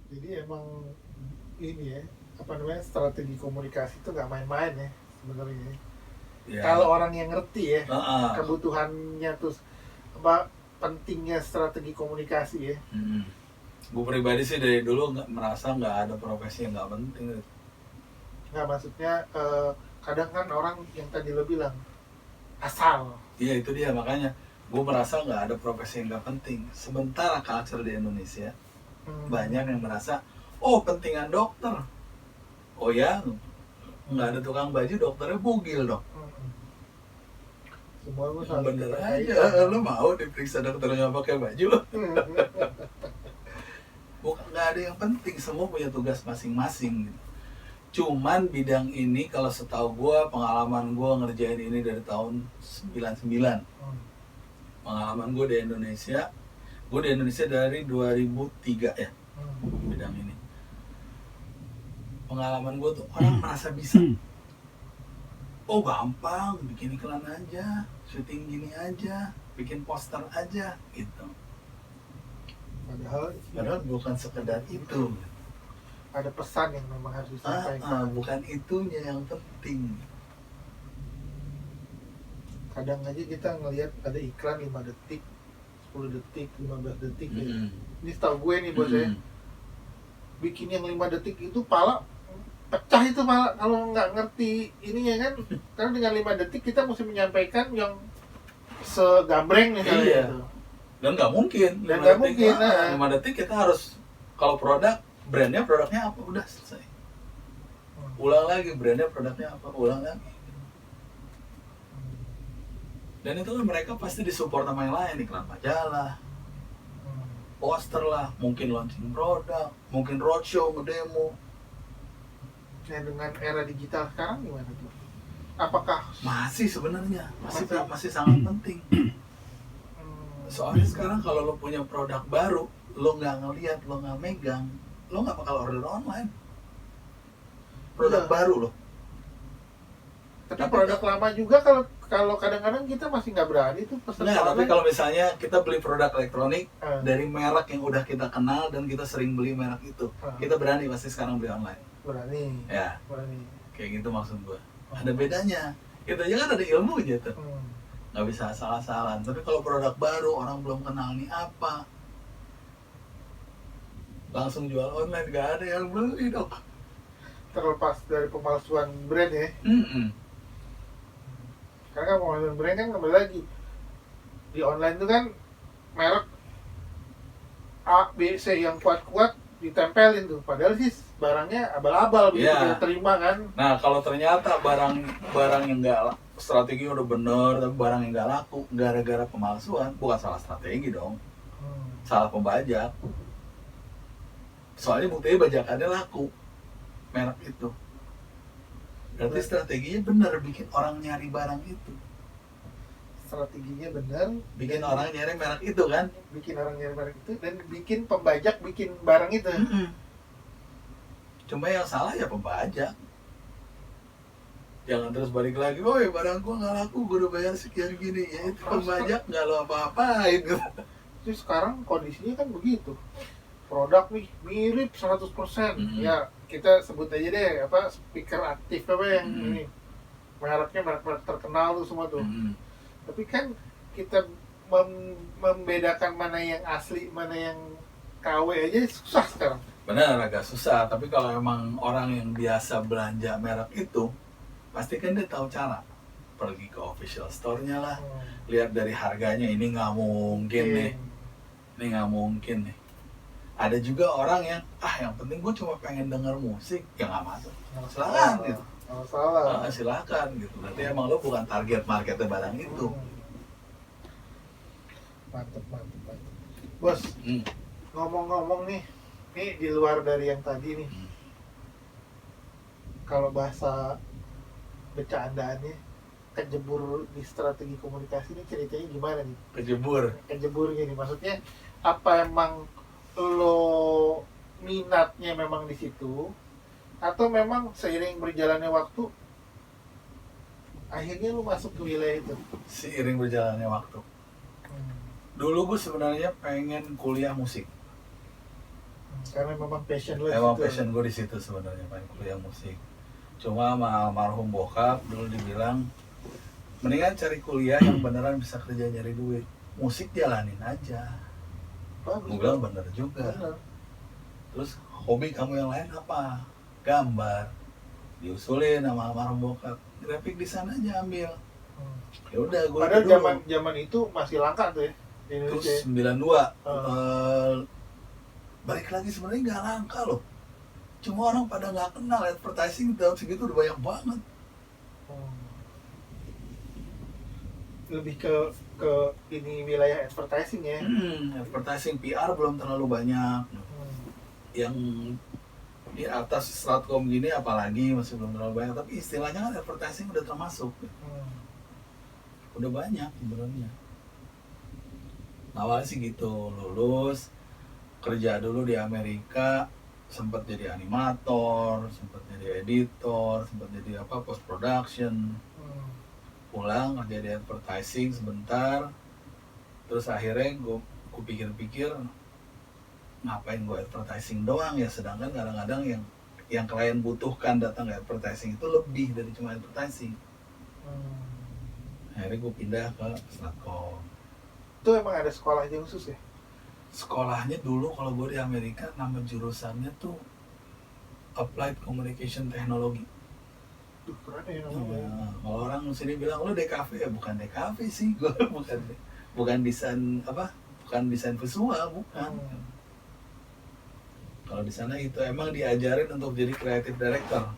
Jadi emang ini ya, apa namanya, strategi komunikasi itu nggak main-main ya sebenarnya. Kalau Ya, orang yang ngerti ya heeh. kebutuhannya, terus apa pentingnya strategi komunikasi ya. Gue pribadi sih dari dulu nggak merasa nggak ada profesi yang nggak penting. Nggak, maksudnya kadang kan orang yang tadi lo bilang asal. Iya itu dia makanya gue merasa nggak ada profesi yang nggak penting. Sementara culture di Indonesia banyak Hmm. yang merasa, oh pentingan dokter. Oh ya, nggak ada Hmm. tukang baju dokternya bugil dong. Hmm. Semua gue Yang saling bener keterkaitan aja, kan. lo mau diperiksa dokter nggak pakai baju? Bukan, nggak ada yang penting, semua punya tugas masing-masing gitu. Cuman bidang ini kalau setahu gue, pengalaman gue ngerjain ini dari tahun 99. Hmm. Pengalaman gue di Indonesia dari 2003 ya, Hmm. bidang ini. Pengalaman gue tuh orang merasa bisa. Oh gampang, bikin iklan aja, syuting gini aja, bikin poster aja gitu. Padahal Padahal bukan sekedar itu. ada pesan yang memang harus disampaikan. Bukan itunya yang penting. Kadang aja kita ngelihat ada iklan 5 detik, 10 detik, 15 detik ya. Ini setahu gue nih bos ya, bikin yang 5 detik itu pala pecah itu malah kalau nggak ngerti ininya kan. Karena dengan 5 detik kita mesti menyampaikan yang segambreng misalnya Iya. gitu. Dan nggak mungkin Dan 5 nggak detik. mungkin, 5 detik kita harus, kalau produk, produknya apa, udah selesai. Ulang lagi, brandnya produknya apa, ulang lagi. Dan itu kan mereka pasti disupport sama yang lain, iklan majalah, poster lah, mungkin launching produk, mungkin roadshow, ngedemo. Nah dengan era digital sekarang gimana tuh? Apakah Masih sebenarnya masih sangat penting. Soalnya sekarang kalau lo punya produk baru, lo nggak ngeliat, lo nggak megang, lo nggak bakal order online. Produk iya, baru lo. tapi produk lama juga kalau kalau kadang-kadang kita masih nggak berani tuh pesan Nah, tapi online. kalau misalnya kita beli produk elektronik Eh, dari merek yang udah kita kenal dan kita sering beli merek itu, kita berani pasti sekarang beli online. berani, Ya, berani. kayak gitu maksud gue. Ada bedanya. Itu aja kan ada ilmunya tuh. Nggak bisa asal-asalan. Tapi kalau produk baru, orang belum kenal nih apa, langsung jual online, gak ada yang beli dong. Terlepas dari pemalsuan brand ya, karena kan pemalsuan brand kan kembali lagi di online itu kan merek A, B, C yang kuat-kuat ditempelin tuh. Padahal sih barangnya abal-abal begitu Ya. kita terima kan. Nah, kalau ternyata barang yang nggak, strategi udah bener tapi barang yang nggak laku gara-gara pemalsuan, bukan salah strategi dong, salah pembajak. Soalnya buktinya bajakannya laku merek itu. Berarti strateginya bener, bikin orang nyari barang itu, Strateginya benar, bikin orang nyari merek itu kan. bikin orang nyari barang itu dan bikin pembajak bikin barang itu. Cuma yang salah ya pembajak. Jangan terus balik lagi, woi barang gua nggak laku, gua udah bayar sekian gini. Ya itu pembajak nggak lo apa-apain gitu. Jadi sekarang kondisinya kan begitu. Produk nih mirip 100%. Ya kita sebut aja deh apa speaker aktif apa yang ini. Mereknya merek-merek terkenal tuh semua tuh. Tapi kan kita membedakan mana yang asli, mana yang KW aja susah sekarang. Benar, agak susah. Tapi kalau emang orang yang biasa belanja merek itu, pasti kan dia tahu cara. Pergi ke official store-nya lah, lihat dari harganya, ini nggak mungkin nih, ini nggak mungkin nih. Ada juga orang yang yang penting gue cuma pengen denger musik, ya nggak masuk. Silakan gitu. Silakan gitu. Berarti emang lo bukan target marketnya barang itu. Mantep. Bos, ngomong-ngomong nih di luar dari yang tadi nih, kalau bahasa bercandaannya kejebur di strategi komunikasi ini ceritanya gimana nih? Kejeburnya nih, maksudnya apa emang lo minatnya memang di situ atau memang seiring berjalannya waktu akhirnya lo masuk ke wilayah itu? Seiring berjalannya waktu. Dulu gue sebenarnya pengen kuliah musik. Karena memang passion lo Emang di situ. passion gue di situ sebenarnya, pengen kuliah musik. Cuma sama almarhum bokap dulu dibilang mendingan cari kuliah yang beneran bisa kerja nyari duit. Musik jalanin aja. Bagus. Gue bilang bener juga. Bener. Terus hobi kamu yang lain apa? Gambar. Diusulin sama almarhum bokap. Graphic design aja ambil. Ya udah gue. Padahal zaman itu masih langka tuh ya di Indonesia. Terus 92. Balik lagi sebenarnya nggak langka loh. Cuma orang pada nggak kenal advertising tahun segitu udah banyak banget. Lebih ke ini wilayah advertising ya. Advertising PR belum terlalu banyak. Yang di atas Stratcom gini apalagi masih belum terlalu banyak. Tapi istilahnya kan advertising udah termasuk. Udah banyak sebenarnya. Awalnya sih gitu, lulus kerja dulu di Amerika, sempat jadi animator, sempat jadi editor, sempat jadi post production. Pulang kerja di advertising sebentar, terus akhirnya gue pikir-pikir ngapain gue advertising doang ya, sedangkan kadang-kadang yang klien butuhkan datang ke advertising itu lebih dari cuma advertising. Akhirnya gue pindah ke Stratcom. Itu emang ada sekolahnya khusus ya? Sekolahnya dulu kalau gue di Amerika nama jurusannya tuh Applied Communication Technology. Keren ya namanya. Kalau orang sini bilang lo DKV ya, bukan DKV sih, gue bukan desain bukan desain visual, bukan. Kalau di sana itu emang diajarin untuk jadi creative director.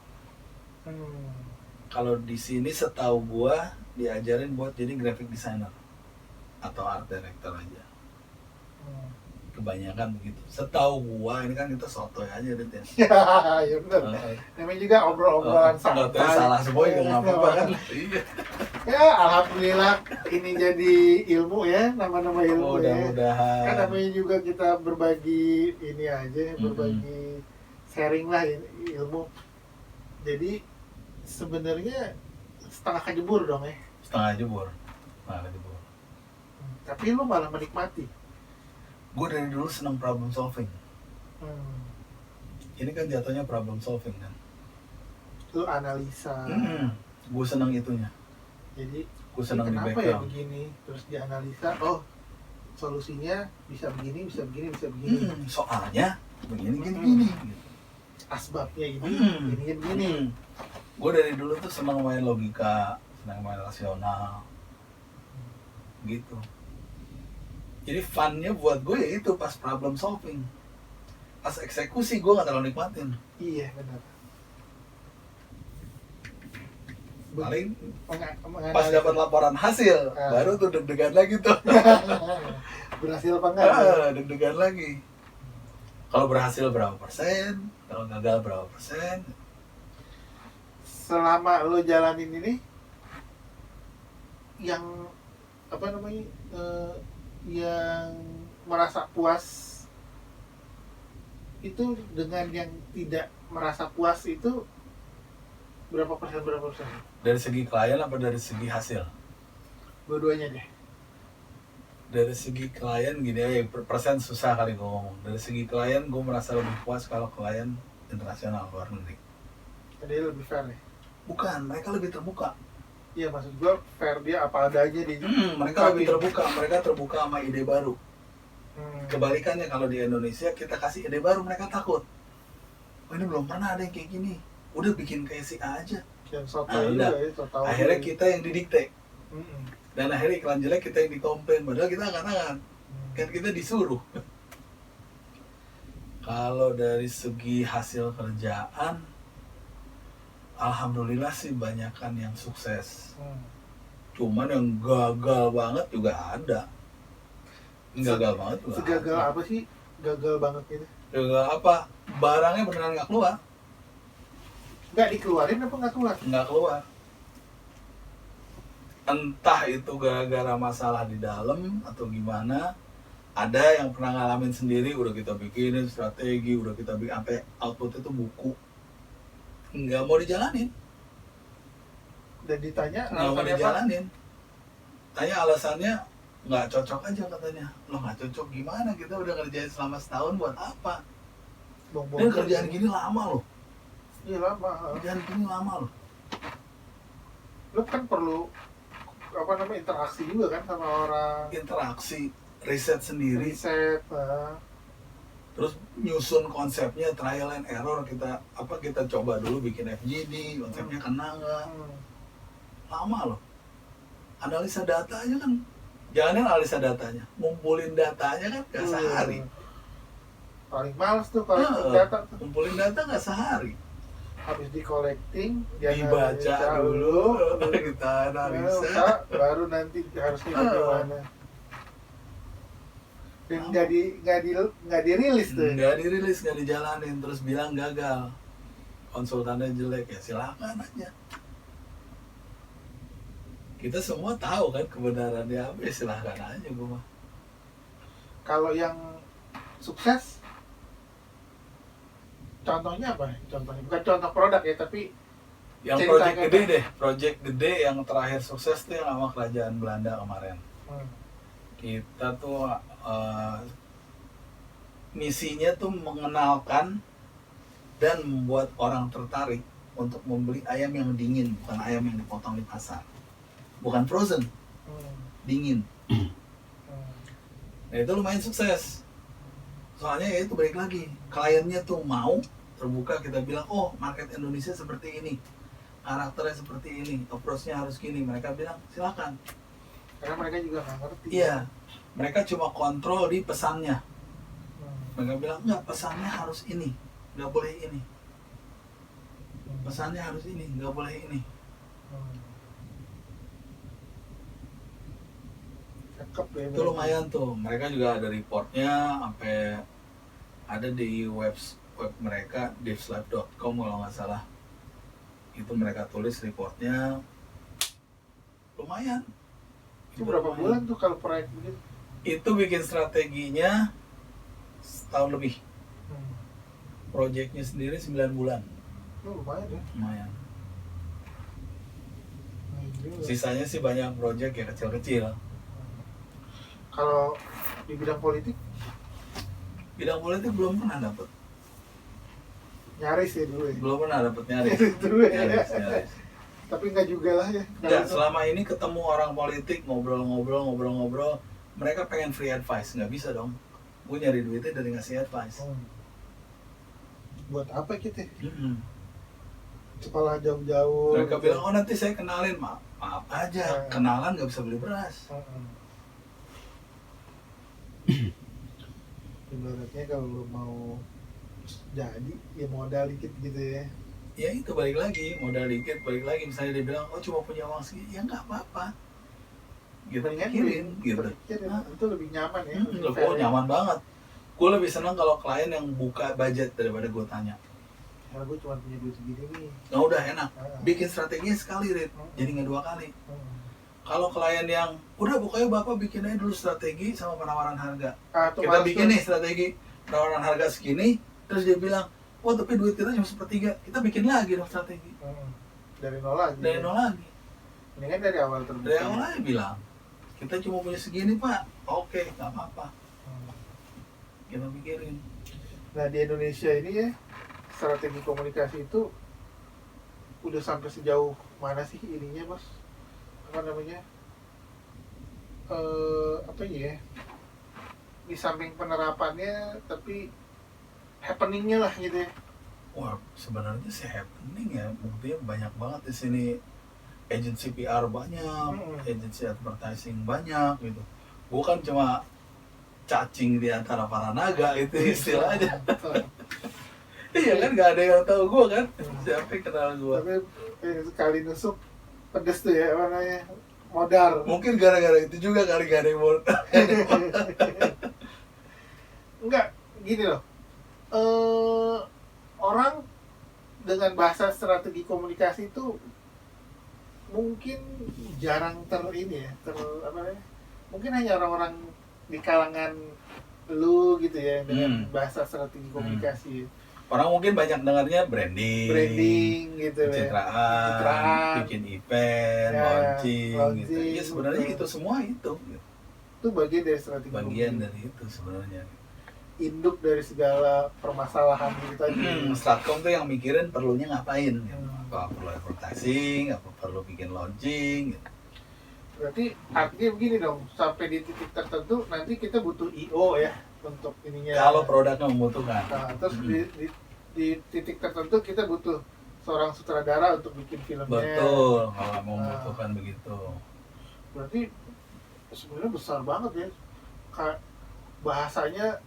Kalau di sini setahu gue diajarin buat jadi graphic designer atau art director aja. Kebanyakan begitu. Setahu gua, ini kan kita sotoy aja deh ya. Ya benar. Namanya juga obrolan santai. Salah semua ya nggak apa-apa kan. Iya. Ya alhamdulillah ini jadi ilmu ya, nama-nama ilmu ya. Mudah-mudahan. Kan namanya juga kita berbagi ini aja, berbagi sharing lah ilmu. Jadi sebenarnya setengah kejebur dong ya. Setengah jebur. Tapi lu malah menikmati. Gue dari dulu senang problem solving. Ini kan jatuhnya problem solving kan. Lu analisa. Gue senang itunya. Jadi gue senang di kenapa background. Ya begini, terus dianalisa. Oh, solusinya bisa begini. Soalnya begini. Asbabnya ini, begini. Gue dari dulu tuh senang main logika, senang main rasional. Gitu. Jadi funnya buat gue ya itu pas problem solving. Pas eksekusi gue gak terlalu nikmatin. Iya benar. Paling pas dapat laporan hasil baru tuh deg-degan lagi tuh. Berhasil apa enggak? Deg-degan lagi. Kalau berhasil berapa persen, kalau gagal berapa persen. Selama lo jalanin ini yang yang merasa puas itu dengan yang tidak merasa puas itu berapa persen? Dari segi klien apa dari segi hasil? Dua-duanya deh. Dari segi klien gini ya, persen susah kali gue ngomong. Dari segi klien gue merasa lebih puas kalau klien internasional luar negeri. Jadi lebih fair ya? Bukan, mereka lebih terbuka. Iya, maksud gue fair, dia apa adanya di mereka lebih terbuka, mereka terbuka sama ide baru. Kebalikannya kalau di Indonesia kita kasih ide baru mereka takut. Oh ini belum pernah ada yang kayak gini, udah bikin kayak si A aja. Akhirnya kita yang didikte. Dan akhirnya iklan jelek kita yang dikomplain, padahal kita angkat-angkat. Kan kita disuruh. Kalau dari segi hasil kerjaan, alhamdulillah sih banyakan yang sukses. Cuman yang gagal banget juga ada. Gagal banget juga. Segagal ada. Apa sih gagal banget gitu? Gagal apa? Barangnya beneran nggak keluar. Nggak dikeluarin apa nggak keluar? Nggak keluar. Entah itu gara-gara masalah di dalam atau gimana. Ada yang pernah ngalamin sendiri, udah kita bikinin strategi, udah kita bikin sampai output itu buku. Nggak mau dijalanin. Dan ditanya nggak mau dijalanin. Tanya alasannya nggak cocok aja katanya. Lo nggak cocok gimana, kita udah ngerjain selama setahun buat apa? Dan kerjaan gini lama loh. Iya lama. Kerjaan gini lama loh. Lu kan perlu apa namanya interaksi juga kan sama orang, Interaksi, riset sendiri, riset. terus nyusun konsepnya, trial and error, kita coba dulu bikin FGD, konsepnya kena nggak, lama loh. Analisa data aja kan, jangan analisa datanya, ngumpulin datanya kan nggak sehari. Paling males tuh kalau data tuh. Ngumpulin data nggak sehari. Habis di collecting, Dibaca dulu, kita analisa, baru nanti harusnya gimana. Dan nggak dirilis tuh. Nggak dirilis, nggak dijalanin, terus bilang gagal, konsultannya jelek, ya silakan aja. Kita semua tahu kan kebenarannya apa, ya silahkan aja gue mah. Kalau yang sukses, contohnya apa? Contohnya bukan contoh produk ya, tapi yang project gede deh, project gede yang terakhir sukses tuh yang sama kerajaan Belanda kemarin. Kita tuh misinya tuh mengenalkan dan membuat orang tertarik untuk membeli ayam yang dingin, bukan ayam yang dipotong di pasar, bukan frozen, dingin. Nah itu lumayan sukses. Soalnya ya itu balik lagi, kliennya tuh mau terbuka, kita bilang, oh market Indonesia seperti ini, karakternya seperti ini, approach-nya harus gini. Mereka bilang silakan. Karena mereka juga nggak ngerti. Iya, mereka cuma kontrol di pesannya. Mereka bilang enggak, pesannya harus ini, nggak boleh ini. Pesannya harus ini, nggak boleh ini. Itu lumayan tuh. Mereka juga ada reportnya, sampai ada di web mereka, devslife.com kalau nggak salah. Itu mereka tulis reportnya, lumayan. Itu berapa bulan tuh kalau proyek begitu? Itu bikin strateginya setahun lebih. Proyeknya sendiri 9 bulan. Lumayan ya. Lumayan. Sisanya sih banyak proyek ya kecil-kecil. Kalau di bidang politik? Bidang politik belum pernah dapet. Nyaris ya dulu ya? Belum pernah dapet, nyaris. Nyaris. Tapi enggak juga lah ya. Enggak, selama ini ketemu orang politik, ngobrol-ngobrol, mereka pengen free advice, nggak bisa dong. Gue nyari duitnya dari ngasih advice. Buat apa kita? Sekolah jauh-jauh. Mereka bilang, oh nanti saya kenalin, maaf aja, kenalan nggak bisa beli beras. Ibaratnya kalau lo mau jadi, ya modal dikit gitu ya. Ya itu balik lagi, modal dikit, balik lagi. Misalnya dia bilang, oh cuma punya uang segini, ya nggak apa-apa. Gitu pikirin, gitu. Itu lebih nyaman ya. Oh nyaman banget. Gue lebih senang kalau klien yang buka budget daripada gue tanya. Ya gue cuma punya duit segini nih. Nah udah enak, bikin strateginya sekali, Rit. Jadi nggak 2 kali. Kalau klien yang, udah pokoknya bapak bikin aja dulu strategi sama penawaran harga. Kita bikin nih strategi penawaran harga segini, terus dia bilang, oh tapi duit kita cuma 1/3, kita bikin lagi dong strategi. Dari nol lagi. Dari nol lagi. Ini kan dari awal terbuka. Dari awal aja bilang, kita cuma punya segini pak, oke, nggak apa-apa. Kita pikirin. Nah di Indonesia ini ya, strategi komunikasi itu udah sampai sejauh mana sih ininya mas? Apa namanya? Apa ya? Di samping penerapannya, tapi happeningnya lah gitu ya. Wah sebenarnya sih happening ya, buktinya banyak banget di sini. Agency PR banyak, agency advertising banyak gitu. Gue kan cuma cacing di antara para naga itu istilahnya. Iya kan, nggak ada yang tahu gue kan, siapa yang kenal gue. Tapi sekali nusuk pedes tuh ya, apa namanya, modar. Mungkin gara-gara itu juga kali gak ada yang mau. Enggak, gini loh. Orang dengan bahasa strategi komunikasi itu mungkin jarang apa namanya? Mungkin hanya orang-orang di kalangan lu gitu ya dengan bahasa strategi komunikasi. Orang mungkin banyak dengarnya branding gitu, pencitraan, bikin event, launching gitu. Ya sebenarnya itu semua itu. Itu bagian dari strategi. Bagian dari itu sebenarnya. induk dari segala permasalahan itu tadi. Stratcom tuh yang mikirin perlunya ngapain, Hmm. apa perlu advertising, apa perlu bikin launching gitu. Berarti artinya begini dong, sampai di titik tertentu nanti kita butuh IO ya untuk ininya. Kalau produknya membutuhkan. Nah, terus di titik tertentu kita butuh seorang sutradara untuk bikin filmnya. Betul, kalau membutuhkan begitu. Berarti sebenarnya besar banget ya. Bahasanya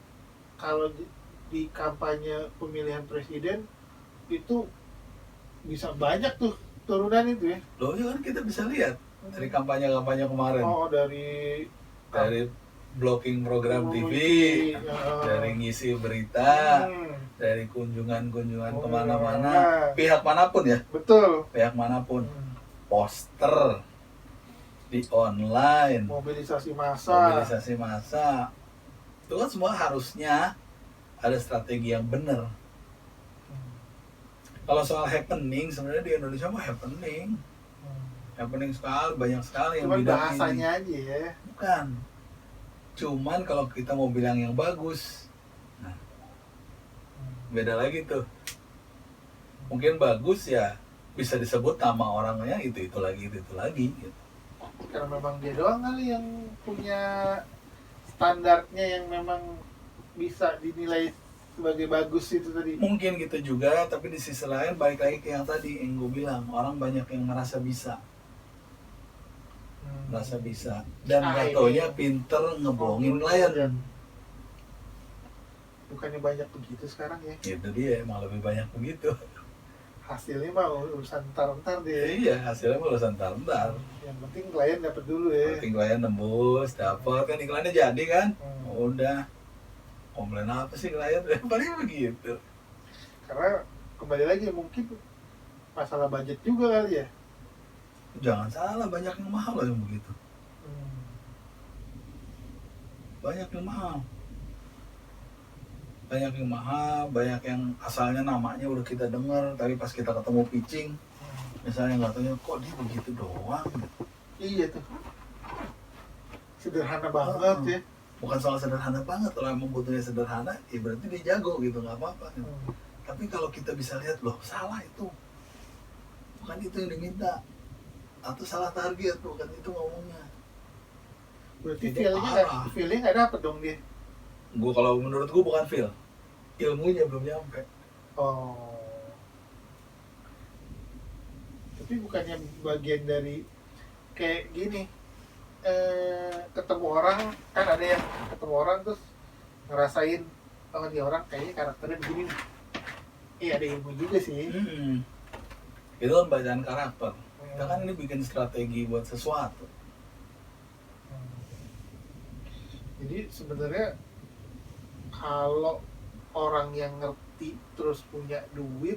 kalau di kampanye pemilihan presiden itu bisa banyak tuh turunan itu ya. Loh ya kan kita bisa lihat dari kampanye-kampanye kemarin. Oh, dari Blocking program TV, dari ngisi berita, dari kunjungan-kunjungan kemana-mana, pihak manapun ya. Betul. Pihak manapun, poster di online, mobilisasi massa, itu kan semua harusnya ada strategi yang benar. Kalau soal happening, sebenarnya di Indonesia mah happening sekali, banyak sekali yang cuman bidang bahasanya ini. aja ya. Bukan. Cuman kalau kita mau bilang yang bagus, nah, beda lagi tuh. Mungkin bagus ya bisa disebut nama orangnya itu lagi gitu. Karena memang dia doang kali yang punya standarnya yang memang bisa dinilai sebagai bagus itu tadi. Mungkin gitu juga, tapi di sisi lain balik lagi ke yang tadi yang gue bilang, orang banyak yang merasa bisa. Dan gak pinter ngebohongin klien. Bukannya banyak begitu sekarang ya? Itu dia, emang lebih banyak begitu. Hasilnya mah urusan ntar deh. Iya, hasilnya mah urusan ntar. Yang penting klien dapat dulu ya. Penting klien nembus, dapat kan iklannya jadi kan? Udah. Komplain apa sih klien? Paling begitu. Karena kembali lagi mungkin masalah budget juga kali ya. Jangan salah, banyak yang mahal loh yang begitu. Banyak yang mahal, banyak yang asalnya namanya udah kita dengar, tapi pas kita ketemu pitching, misalnya nggak tahu kok dia begitu doang. Iya tuh, sederhana banget ya. Bukan soal sederhana banget, kalau emang butuhnya sederhana, ya berarti dia jago gitu, nggak apa-apa. Tapi kalau kita bisa lihat loh, salah itu, bukan itu yang diminta, atau salah target, bukan itu ngomongnya. Berarti feelnya nggak dapet dong dia. Kalau menurut gue bukan feel, ilmunya belum nyampe. Oh. Tapi bukannya bagian dari kayak gini, ketemu orang kan ada yang ketemu orang terus ngerasain oh dia orang kayaknya karakternya begini nih. Iya ada ilmu juga sih. Itu kan bacaan karakter. Kita kan ini bikin strategi buat sesuatu. Jadi sebenarnya kalau orang yang ngerti terus punya duit,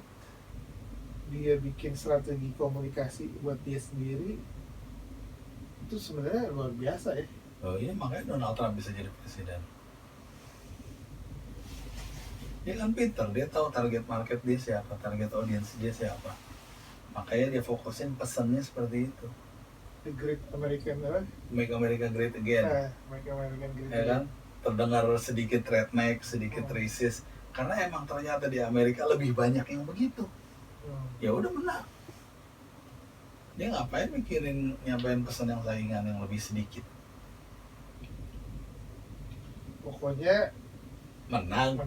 dia bikin strategi komunikasi buat dia sendiri, itu sebenarnya luar biasa ya. Oh iya, makanya Donald Trump bisa jadi presiden. Dia kan pinter, dia tahu target market dia siapa, target audience dia siapa. Makanya dia fokusin pesannya seperti itu. The Great American Make America Great Again. Make American Great Ya kan? Terdengar sedikit redneck, sedikit racist. Karena emang ternyata di Amerika lebih banyak yang begitu. Ya udah menang. Dia ngapain mikirin nyampein pesan yang saingan yang lebih sedikit? Pokoknya menang.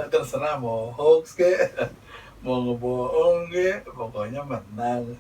Terserah mau hoax ke, mau ngebohong ke, pokoknya menang.